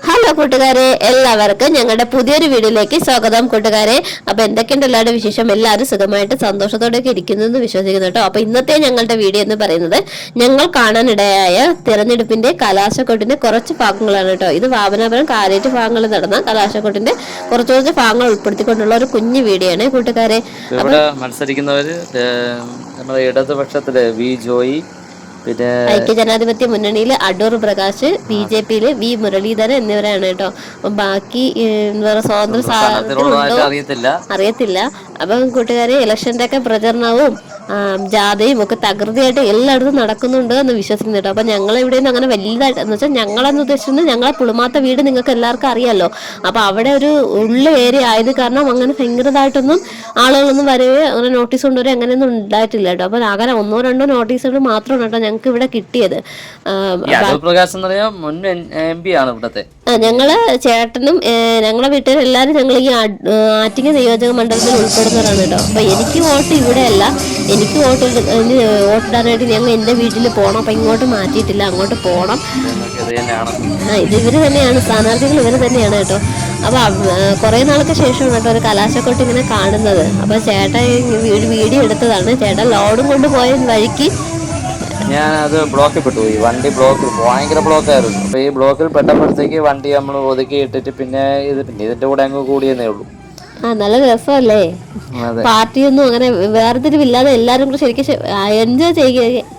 Hello കൂട്ടുകാരെ, എല്ലാവർക്കും ഞങ്ങളുടെ പുതിയൊരു വീഡിയോയിലേക്ക് സ്വാഗതം കൂട്ടുകാരെ. അപ്പൊ എന്തൊക്കെയുണ്ട് എല്ലാവരുടെ വിശേഷം? എല്ലാവരും സുഖമായിട്ട് സന്തോഷത്തോടെയൊക്കെ ഇരിക്കുന്നു എന്ന് വിശ്വസിക്കുന്നു കേട്ടോ. അപ്പൊ ഇന്നത്തെ ഞങ്ങളുടെ വീഡിയോ എന്ന് പറയുന്നത് ഞങ്ങൾ കാണാനിടയായ തിരഞ്ഞെടുപ്പിന്റെ കലാശക്കൊട്ടിന്റെ കുറച്ച് ഭാഗങ്ങളാണ് കേട്ടോ. ഇത് വാമനാപുരം കാരേറ്റ് ഭാഗങ്ങളിൽ നടന്ന കലാശക്കൊട്ടിന്റെ കുറച്ച് ഭാഗങ്ങൾ ഉൾപ്പെടുത്തിക്കൊണ്ടുള്ള ഒരു കുഞ്ഞു വീഡിയോ ആണ് കൂട്ടുകാരെ. ഇവിടെ മത്സരിക്കുന്നവര് നമ്മുടെ ഇടതുപക്ഷത്തില് വി ജോയി, പിന്നെ ഐക്യജനാധിപത്യ മുന്നണിയില് അടൂർ പ്രകാശ്, BJP-യില് വി മുരളീധരൻ എന്നിവരാണ് കേട്ടോ. അപ്പം ബാക്കി സ്വതന്ത്ര അറിയത്തില്ല. അപ്പം കൂട്ടുകാരെ, ഇലക്ഷന്റെ ഒക്കെ പ്രചരണവും ജാഥയും ഒക്കെ തകൃതിയായിട്ട് എല്ലായിടത്തും നടക്കുന്നുണ്ട് എന്ന് വിശ്വസിക്കുന്നു കേട്ടോ. അപ്പൊ ഞങ്ങൾ ഇവിടെ നിന്ന് അങ്ങനെ വലുതായിട്ട് എന്ന് വെച്ചാൽ ഞങ്ങളെന്ന് ഉദ്ദേശിച്ചത് ഞങ്ങളെ പുളിമാത്ത വീട് നിങ്ങൾക്ക് എല്ലാവർക്കും അറിയാലോ. അപ്പൊ അവിടെ ഒരു ഉള്ള ഏരിയ ആയത് കാരണം അങ്ങനെ ഭയങ്കരമായിട്ടൊന്നും ആളുകളൊന്നും വരവേ അങ്ങനെ നോട്ടീസ് കൊണ്ടുവരെ അങ്ങനെയൊന്നും ഉണ്ടായിട്ടില്ല കേട്ടോ. അപ്പൊ അങ്ങനെ 1-2 നോട്ടീസുകൾ മാത്രമാണ് കേട്ടോ ഞങ്ങൾക്ക് ഇവിടെ കിട്ടിയത്. ഞങ്ങള് ചേട്ടനും ഞങ്ങളെ വീട്ടുകാരും എല്ലാവരും ഞങ്ങൾ ഈ ആറ്റിങ്ങ നിയോജക മണ്ഡലത്തിൽ ഉൾപ്പെടുന്നവരാണ് കേട്ടോ. അപ്പൊ എനിക്ക് വോട്ട് ഇവിടെയല്ല, എനിക്ക് വോട്ടിടാനായിട്ട് ഞങ്ങൾ എൻ്റെ വീട്ടിൽ പോകണം. അപ്പൊ ഇങ്ങോട്ട് മാറ്റിയിട്ടില്ല, അങ്ങോട്ട് പോകണം. ഇത് ഇവര് തന്നെയാണ് സ്ഥാനാർത്ഥികൾ, ഇവര് തന്നെയാണ് കേട്ടോ. അപ്പൊ കുറെ നാൾക്ക് ശേഷമാണ് കേട്ടോ ഒരു കലാശക്കൊട്ട് ഇങ്ങനെ കാണുന്നത്. അപ്പൊ ചേട്ടൻ വീഡിയോ എടുത്തതാണ്. ചേട്ടൻ ലോഡും കൊണ്ട് പോയ വഴിക്ക് ഞാൻ അത് ബ്ലോക്കിൽ പെട്ടുപോയി. വണ്ടി ഭയങ്കര ബ്ലോക്കായിരുന്നു. അപ്പൊ ഈ ബ്ലോക്കിൽ പെട്ടപ്പോഴത്തേക്ക് വണ്ടി നമ്മൾ ഒതുക്കി ഇട്ടിട്ട് പിന്നെ ഇതിന്റെ കൂടെ അങ്ങ് കൂടിയെന്നേ ഉള്ളൂ. നല്ല രസമല്ലേ? പാർട്ടിയൊന്നും അങ്ങനെ വേർതിരിവില്ലാതെ എല്ലാരും കൂടെ ശരിക്കും എൻജോയ്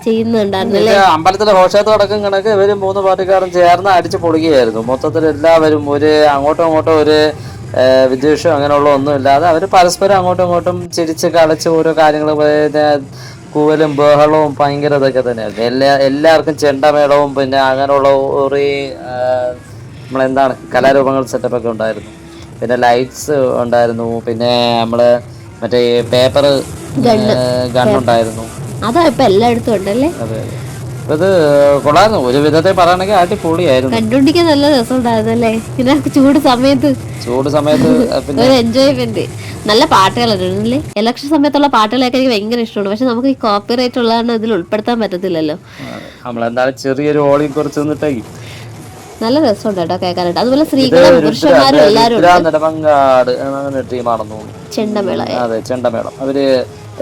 ചെയ്യുന്നുണ്ടായിരുന്നല്ലേ? അമ്പലത്തിലെ ഘോഷയാത്ര അടക്കം കണക്ക് ഇവര് 3 പാർട്ടിക്കാരും ചേർന്ന് അടിച്ചു പൊളിക്കുകയായിരുന്നു. മൊത്തത്തിൽ എല്ലാവരും അങ്ങോട്ടും ഇങ്ങോട്ടും ഒരു വിദ്വേഷം അങ്ങനെയുള്ള ഒന്നും ഇല്ലാതെ അവര് പരസ്പരം അങ്ങോട്ടും ഇങ്ങോട്ടും ചിരിച്ച് കളിച്ച് ഓരോ കാര്യങ്ങൾ, കൂവലും ബഹളവും ഭയങ്കര ഇതൊക്കെ തന്നെയായിരുന്നു. എല്ലാവർക്കും ചെണ്ടമേളവും പിന്നെ അങ്ങനെയുള്ള ഒരു നമ്മളെന്താണ് കലാരൂപങ്ങൾ സെറ്റപ്പൊക്കെ ഉണ്ടായിരുന്നു. പിന്നെ ലൈറ്റ്സ് ഉണ്ടായിരുന്നു. പിന്നെ നമ്മള് മറ്റേ പേപ്പർ ഗണ്ണുണ്ടായിരുന്നു. അതാ ഇപ്പൊ എല്ലായിടത്തും ഉണ്ടല്ലേ? അതെ, ഇത് കൊള്ളായിരുന്നു. ഒരു വിധത്തെ പറയുകയാണെങ്കിൽ അടിപൊളിയായിരുന്നു. കണ്ടുപിടിക്കാൻ നല്ല രസം ഉണ്ടായിരുന്നല്ലേ? പിന്നെ ചൂട് സമയത്ത് പിന്നെ എൻജോയ്മെന്റ്. നല്ല പാട്ടുകളല്ലേ? ഇലക്ഷൻ സമയത്തുള്ള പാട്ടുകളൊക്കെ എനിക്ക് ഭയങ്കര ഇഷ്ടമാണ്. പക്ഷെ നമുക്ക് ഈ കോപ്പിറൈറ്റ് ഉള്ളതാണ് ഇതിൽ ഉൾപ്പെടുത്താൻ പറ്റത്തില്ലല്ലോ. നമ്മളെന്തായാലും ചെറിയൊരു ഓളി കുറച്ച് വന്നിട്ടേക്ക് നല്ല രസമുണ്ട് കേട്ടോ കേൾക്കാനായിട്ട്. അതുപോലെ സ്ത്രീകളും പുരുഷന്മാരും എല്ലാവരും ചെണ്ടമേള. അതെ, ചെണ്ടമേളം. അവര്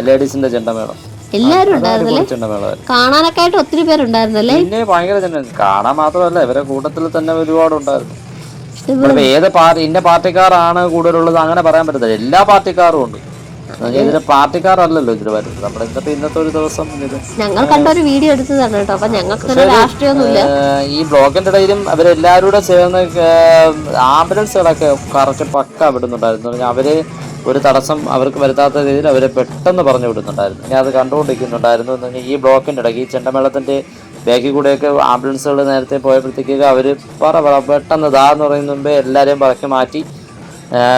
ലേഡീസിന്റെ ചെണ്ടമേളം എല്ലാരും ഉണ്ടായിരുന്നല്ലേ? കാണാനൊക്കെ ആയിട്ട് ഒത്തിരി പേരുണ്ടായിരുന്നല്ലേ? പിന്നെ ഭയങ്കര കാണാൻ മാത്രമല്ല, ഇവരെ കൂട്ടത്തിൽ തന്നെ ഒരുപാടുണ്ടായിരുന്നു. ഏത് ഇന്ന പാർട്ടിക്കാരാണ് കൂടുതലുള്ളത് അങ്ങനെ പറയാൻ പറ്റത്തില്ല. എല്ലാ പാർട്ടിക്കാരും ഉണ്ട്. ഇതിന് പാർട്ടിക്കാരല്ലല്ലോ ഇതിന് വരുന്നത്. നമ്മുടെ ഇന്നത്തെ ഒരു ദിവസം ഞങ്ങൾ കണ്ടൊരു വീഡിയോ എടുത്തതാണ് കേട്ടോ. അപ്പൊ ഞങ്ങൾക്ക് രാഷ്ട്രീയമൊന്നുമില്ല. ഈ ബ്ലോക്കിന്റെ ഇടയിലും അവരെല്ലാരും കൂടെ ചേർന്ന് ആംബുലൻസുകളൊക്കെ കറക്റ്റ് പക്ക വിടുന്നുണ്ടായിരുന്നു. അവര് ഒരു തടസ്സം അവർക്ക് വരുത്താത്ത രീതിയിൽ അവരെ പെട്ടെന്ന് പറഞ്ഞു വിടുന്നുണ്ടായിരുന്നു. ഞാൻ അത് കണ്ടുകൊണ്ടിരിക്കുന്നുണ്ടായിരുന്നു. എന്ന് പറഞ്ഞാൽ ഈ ബ്ലോക്കിന്റെ ഇടയ്ക്ക് ഈ ചെണ്ടമേളത്തിന്റെ ബാക്കിൽ കൂടെയൊക്കെ ആംബുലൻസുകൾ നേരത്തെ പോയപ്പോഴത്തേക്ക് അവര് പെട്ടെന്ന് എന്ന് പറയുന്ന മുമ്പേ എല്ലാരെയും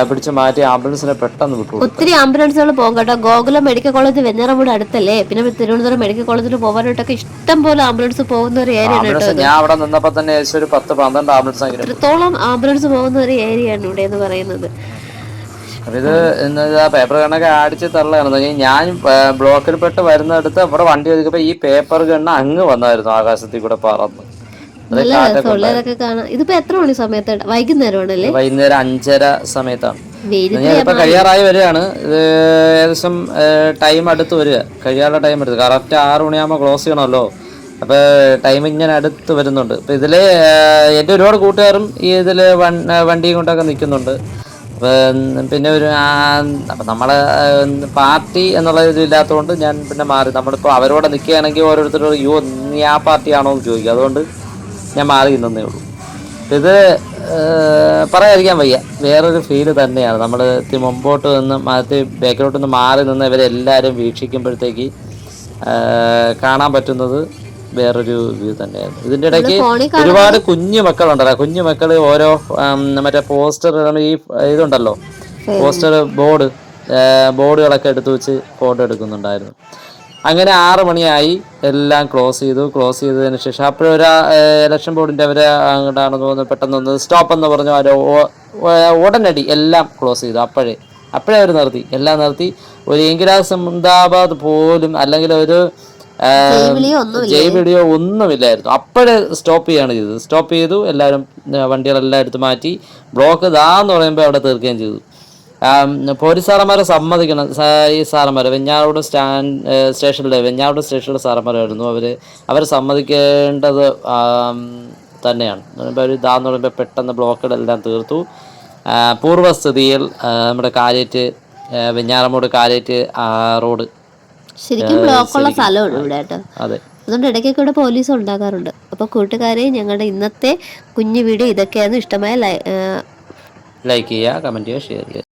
പിടിച്ചു മാറ്റി ആംബുലൻസിനെ പെട്ടെന്ന് വിട്ടു. ഒത്തിരി ആംബുലൻസുകൾ പോകും കേട്ടോ. ഗോകുലം മെഡിക്കൽ കോളേജ് വെഞ്ഞാറമൂട് അടുത്തല്ലേ? പിന്നെ തിരുവനന്തപുരം മെഡിക്കൽ കോളേജിൽ പോകാനായിട്ടൊക്കെ ഇഷ്ടം പോലെ ആംബുലൻസ് പോകുന്ന ഒരു ഏരിയ ആണ് കേട്ടോ. ഞാൻ അവിടെ നിന്നപ്പോ തന്നെ ഒരു 10-12 ആംബുലൻസ് ഇത്രത്തോളം ആംബുലൻസ് പോകുന്ന ഒരു ഏരിയ ആണ് ഇവിടെ എന്ന് പറയുന്നത്. ഇത് പേപ്പർ കണ്ണൊക്കെ അടിച്ച് തള്ളാണ്. ഞാൻ ബ്ലോക്കിൽ പെട്ട് വരുന്നിടത്ത് അവിടെ വണ്ടി ഒതുക്കിയപ്പോ ഈ പേപ്പർ കണ്ണ് അങ്ങ് വന്നായിരുന്നു, ആകാശത്തിൽ കൂടെ പറന്ന്. ഇതിപ്പോ എത്ര മണി സമയത്ത്? വൈകുന്നേരമാണല്ലേ? വൈകുന്നേരം 5:30 സമയത്താണ്. ഞാനിപ്പോ കഴിയാറായി വരികയാണ്. ഇത് ഏകദേശം ടൈം അടുത്ത് വരിക, കഴിയാനുള്ള ടൈം എടുത്ത്. കറക്റ്റ് 6 മണിയാകുമ്പോൾ ക്ലോസ് ചെയ്യണമല്ലോ. അപ്പൊ ടൈം ഇങ്ങനെ അടുത്ത് വരുന്നുണ്ട്. ഇപ്പൊ ഇതില് എന്റെ ഒരുപാട് കൂട്ടുകാരും ഈ ഇതില് വണ്ടിയും കൊണ്ടൊക്കെ നിൽക്കുന്നുണ്ട്. പിന്നെ അപ്പം നമ്മളെ പാർട്ടി എന്നുള്ള ഇതില്ലാത്തതുകൊണ്ട് ഞാൻ പിന്നെ മാറി. നമ്മളിപ്പോൾ അവരോടെ നിൽക്കുകയാണെങ്കിൽ ഓരോരുത്തരോട് നീ ആ പാർട്ടിയാണോ എന്ന് ചോദിക്കും. അതുകൊണ്ട് ഞാൻ മാറി നിന്നേ ഉള്ളൂ. ഇത് പറയാതിരിക്കാൻ വയ്യ, വേറൊരു ഫീല് തന്നെയാണ്. നമ്മൾ മുമ്പോട്ട് നിന്ന് ബാക്കിലോട്ട് നിന്ന് മാറി നിന്ന് ഇവരെല്ലാവരും വീക്ഷിക്കുമ്പോഴത്തേക്ക് കാണാൻ പറ്റുന്നത് വേറൊരു വ്യൂ തന്നെയായിരുന്നു. ഇതിന്റെ ഇടയ്ക്ക് ഒരുപാട് കുഞ്ഞു മക്കളുണ്ടല്ലോ. കുഞ്ഞു മക്കള് ഓരോ മറ്റേ പോസ്റ്റർ, ഈ ഇതുണ്ടല്ലോ പോസ്റ്റർ ബോർഡുകളൊക്കെ എടുത്തു വെച്ച് ഫോട്ടോ എടുക്കുന്നുണ്ടായിരുന്നു. അങ്ങനെ 6 മണിയായി, എല്ലാം ക്ലോസ് ചെയ്തതിന് ശേഷം അപ്പോഴൊരു ഇലക്ഷൻ ബോർഡിന്റെ അവരെ അങ്ങോട്ടാണെന്ന് തോന്നുന്നു പെട്ടെന്ന് സ്റ്റോപ്പ് എന്ന് പറഞ്ഞു. ഉടനടി എല്ലാം ക്ലോസ് ചെയ്തു. അപ്പോഴേ അവർ എല്ലാം നിർത്തി. ഒരു ഇൻകിലാബ് സിന്ദാബാദ് പോലും അല്ലെങ്കിൽ ഒരു ജൈവിളിയോ ഒന്നുമില്ലായിരുന്നു. അപ്പോഴേ സ്റ്റോപ്പ് ചെയ്യാണ് ചെയ്തത്. സ്റ്റോപ്പ് ചെയ്തു, എല്ലാവരും വണ്ടികളെല്ലാം എടുത്ത് മാറ്റി. ബ്ലോക്ക് എന്ന് പറയുമ്പോൾ അവിടെ തീർക്കുകയും ചെയ്തു. പോലീസ് സാറന്മാരെ സമ്മതിക്കണം. ഈ സാറന്മാർ വെഞ്ഞാറോട് വെഞ്ഞാറോട് സ്റ്റേഷനിലെ സാറന്മാരായിരുന്നു. അവർ സമ്മതിക്കേണ്ടത് തന്നെയാണ്. അവർ എന്ന് പറയുമ്പോൾ പെട്ടെന്ന് ബ്ലോക്കുകളെല്ലാം തീർത്തു. പൂർവ്വസ്ഥിതിയിൽ നമ്മുടെ കാലേറ്റ് വെഞ്ഞാറമൂട് കാലേറ്റ് റോഡ് ശരിക്കും ബ്ലോക്കുള്ള സ്ഥലമാണ് ഇവിടെ കേട്ടോ. അതെ, അതുകൊണ്ട് ഇടയ്ക്കൊക്കെ ഇവിടെ പോലീസ് ഉണ്ടാകാറുണ്ട്. അപ്പോൾ കൂട്ടുകാരെ, ഞങ്ങളുടെ ഇന്നത്തെ കുഞ്ഞു വീഡിയോ ഇതൊക്കെയായിരുന്നു. ഇഷ്ടമായ ലൈക്ക് ചെയ്യുക, കമൻറ്റ് ചെയ്യുക, ഷെയർ ചെയ്യുക.